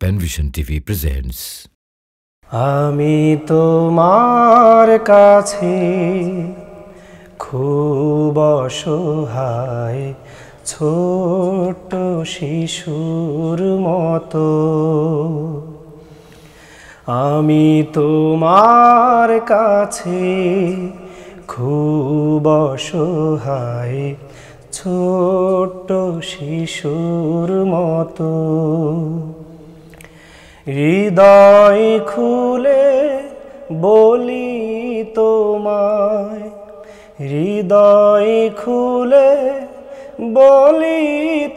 Panvision TV presents. আমি তোমার কাছে খুব অসহায়, ছোট্ট শিশুর মতো। আমি তোমার কাছে খুব অসহায়, ছোট্ট শিশুর মতো। হৃদয় খুলে বলি তোমায়, হৃদয় খুলে বলি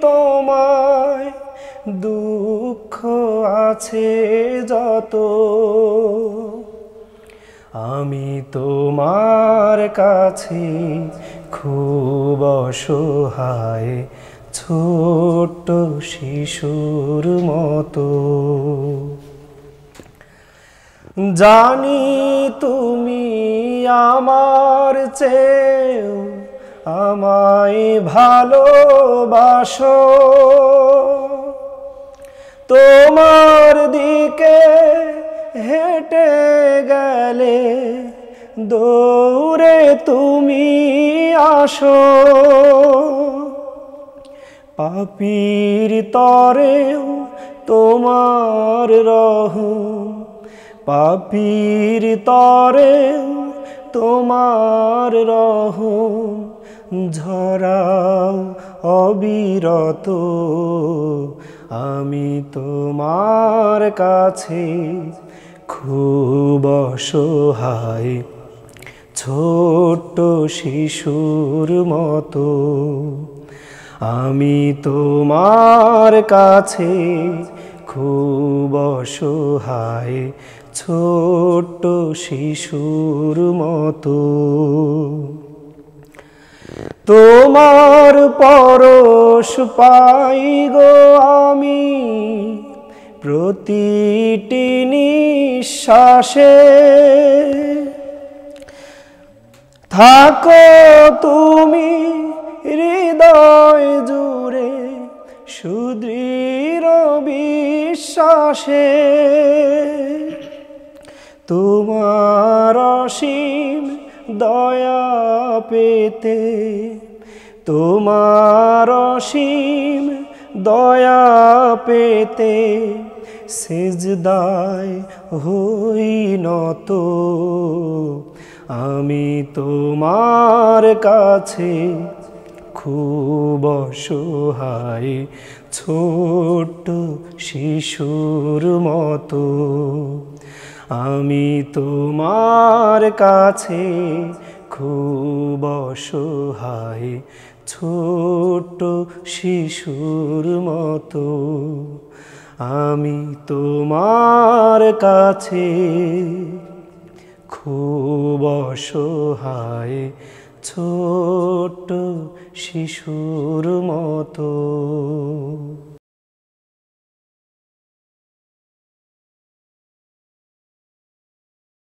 তোমায়, দুঃখ আছে যত। আমি তোমার কাছে খুব অসহায়, ছোট্ট শিশুর মতো। জানি তুমি আমার চেয়েও আমায় ভালোবাসো, তোমার দিকে হেঁটে গেলে দৌড়ে তুমি আসো। পাপীর তরেও তোমার রহম, পাপীর তরেও তোমার রহম ঝরাও অবিরত। আমি তোমার কাছে খুব অসহায়, ছোট্ট শিশুর মতো। আমি তোমার কাছে খুব অসহায়, ছোট্ট শিশুর মতো। তোমার পরশ পাই গো আমি প্রতিটি নিঃশ্বাসে। থাকো তুমি হৃদয় জুড়ে সুদৃঢ় বিশ্বাসে। তোমার অসীম দয়া পেতে, তোমার অসীম দয়া পেতে সিজদায় হই নত। আমি তোমার কাছে খুব অসহায়, ছোট্ট শিশুর মতো। আমি তোমার কাছে খুব অসহায়, ছোট্ট শিশুর মতো। আমি তোমার কাছে খুব অসহায়, ছোট্ট শিশুর মতো।